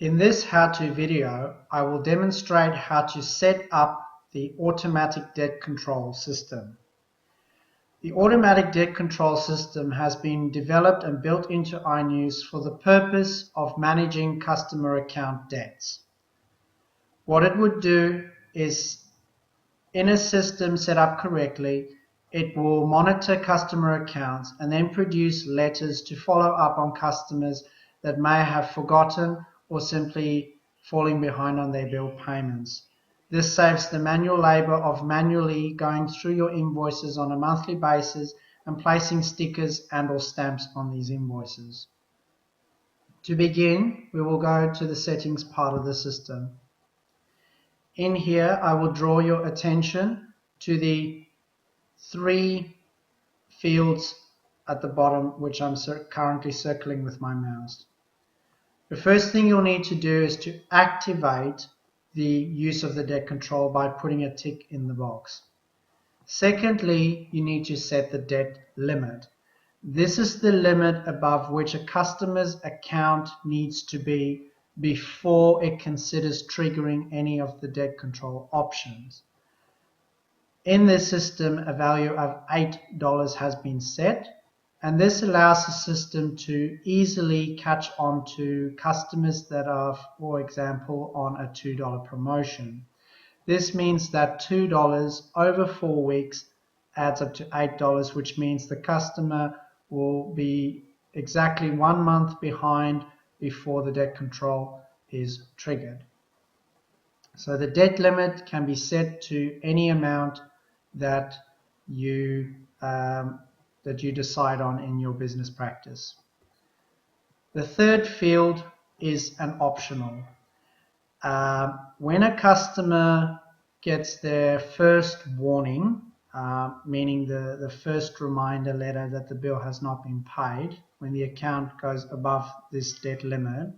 In this how-to video, I will demonstrate how to set up the automatic debt control system. The automatic debt control system has been developed and built into iNews for the purpose of managing customer account debts. What it would do is, in a system set up correctly, it will monitor customer accounts and then produce letters to follow up on customers that may have forgotten or simply falling behind on their bill payments. This saves the manual labor of manually going through your invoices on a monthly basis and placing stickers and/or stamps on these invoices. To begin, we will go to the settings part of the system. In here, I will draw your attention to the three fields at the bottom, which I'm currently circling with my mouse. The first thing you'll need to do is to activate the use of the debt control by putting a tick in the box. Secondly, you need to set the debt limit. This is the limit above which a customer's account needs to be before it considers triggering any of the debt control options. In this system, a value of $8 has been set, and this allows the system to easily catch on to customers that are, for example, on a $2 promotion. This means that $2 over 4 weeks adds up to $8, which means the customer will be exactly 1 month behind before the debt control is triggered. So the debt limit can be set to any amount that you decide on in your business practice. The third field is an optional. When a customer gets their first warning, meaning the first reminder letter that the bill has not been paid, when the account goes above this debt limit,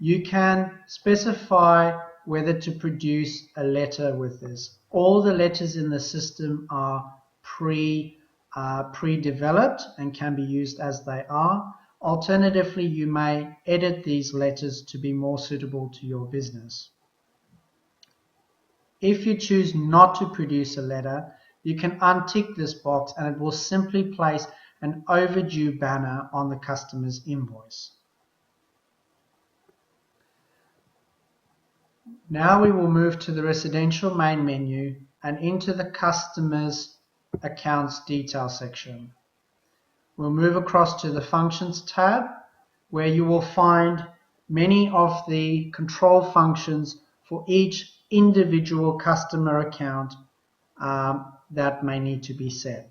you can specify whether to produce a letter with this. All the letters in the system are pre-developed and can be used as they are. Alternatively, you may edit these letters to be more suitable to your business. If you choose not to produce a letter, you can untick this box and it will simply place an overdue banner on the customer's invoice. Now we will move to the residential main menu and into the customer's accounts detail section. We'll move across to the functions tab, where you will find many of the control functions for each individual customer account that may need to be set.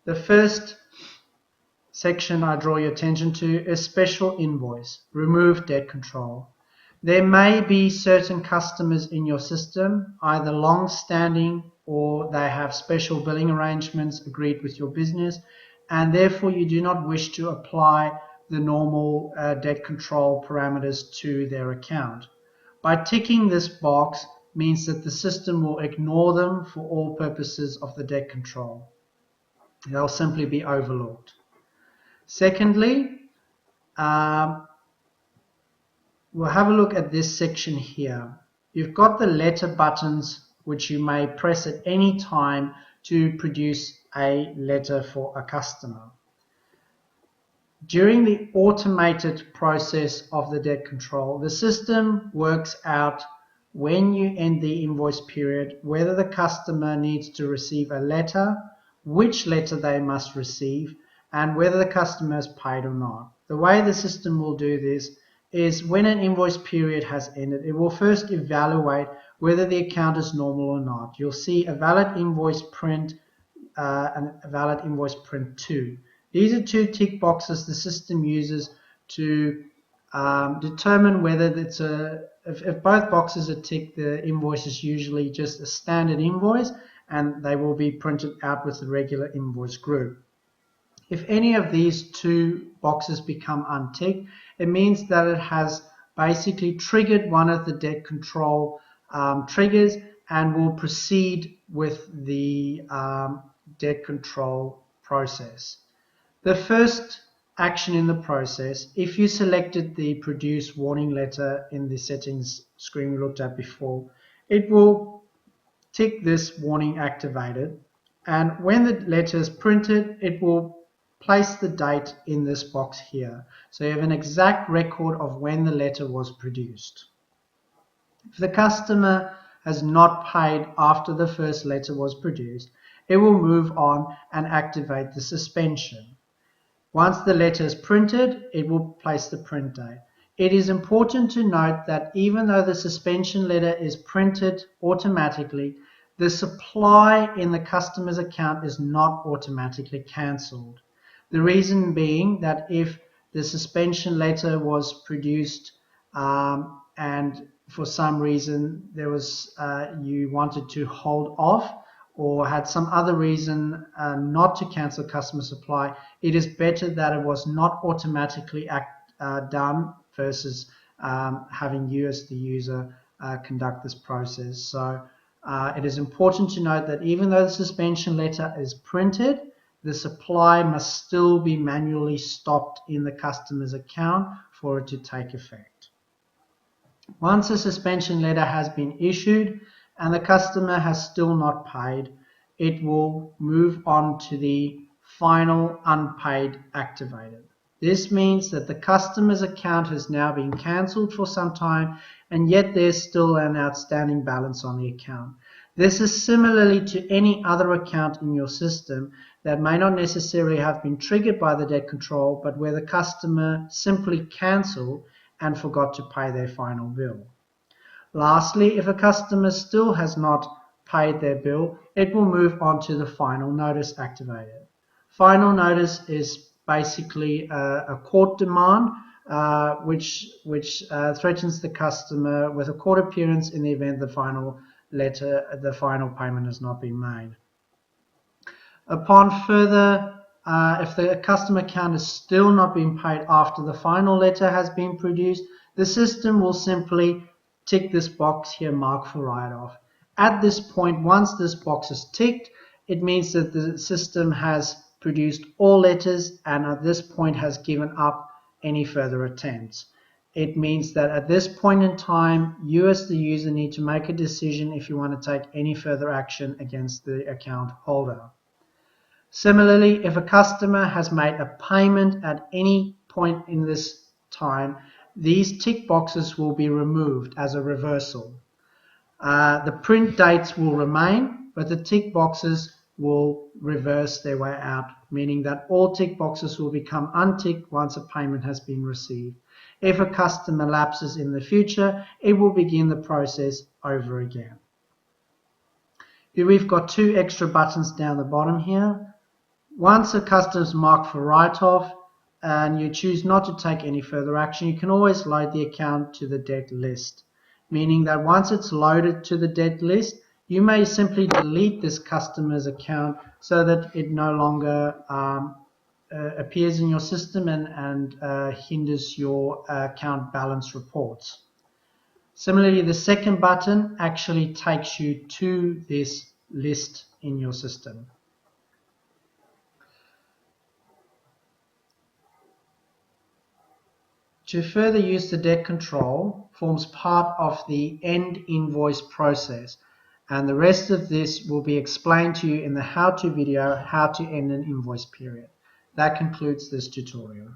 The first section I draw your attention to is special invoice, remove debt control. There may be certain customers in your system, either long-standing or they have special billing arrangements agreed with your business, and therefore you do not wish to apply the normal debt control parameters to their account. By ticking this box means that the system will ignore them for all purposes of the debt control. They'll simply be overlooked. Secondly, we'll have a look at this section here. You've got the letter buttons which you may press at any time to produce a letter for a customer. During the automated process of the debt control, the system works out when you end the invoice period whether the customer needs to receive a letter, which letter they must receive, and whether the customer is paid or not. The way the system will do this is when an invoice period has ended, it will first evaluate whether the account is normal or not. You'll see a valid invoice print and a valid invoice print 2. These are two tick boxes the system uses to determine whether it's if both boxes are ticked, the invoice is usually just a standard invoice and they will be printed out with the regular invoice group. If any of these two boxes become unticked, it means that it has basically triggered one of the debt control triggers and will proceed with the debt control process. The first action in the process, if you selected the produce warning letter in the settings screen we looked at before, it will tick this warning activated, and when the letter is printed, it will place the date in this box here. So you have an exact record of when the letter was produced. If the customer has not paid after the first letter was produced, it will move on and activate the suspension. Once the letter is printed, it will place the print date. It is important to note that even though the suspension letter is printed automatically, the supply in the customer's account is not automatically cancelled. The reason being that if the suspension letter was produced and for some reason there was you wanted to hold off or had some other reason not to cancel customer supply, it is better that it was not automatically done versus having you as the user conduct this process. So it is important to note that even though the suspension letter is printed, the supply must still be manually stopped in the customer's account for it to take effect. Once a suspension letter has been issued and the customer has still not paid, it will move on to the final unpaid activated. This means that the customer's account has now been cancelled for some time, and yet there's still an outstanding balance on the account. This is similarly to any other account in your system that may not necessarily have been triggered by the debt control, but where the customer simply cancelled and forgot to pay their final bill. Lastly, if a customer still has not paid their bill, it will move on to the final notice activated. Final notice is basically a court demand which threatens the customer with a court appearance in the event the final payment has not been made. Upon further, if the customer account is still not being paid after the final letter has been produced, the system will simply tick this box here marked for write-off. At this point, once this box is ticked, it means that the system has produced all letters and at this point has given up any further attempts. It means that at this point in time, you as the user need to make a decision if you want to take any further action against the account holder. Similarly, if a customer has made a payment at any point in this time, these tick boxes will be removed as a reversal. The print dates will remain, but the tick boxes will reverse their way out, meaning that all tick boxes will become unticked once a payment has been received. If a customer lapses in the future, it will begin the process over again. Here we've got two extra buttons down the bottom here. Once a customer is marked for write-off and you choose not to take any further action, you can always load the account to the debt list, meaning that once it's loaded to the debt list, you may simply delete this customer's account so that it no longer appears in your system and hinders your account balance reports. Similarly, the second button actually takes you to this list in your system. To further use the debt control forms part of the end invoice process, and the rest of this will be explained to you in the how-to video, how to end an invoice period. That concludes this tutorial.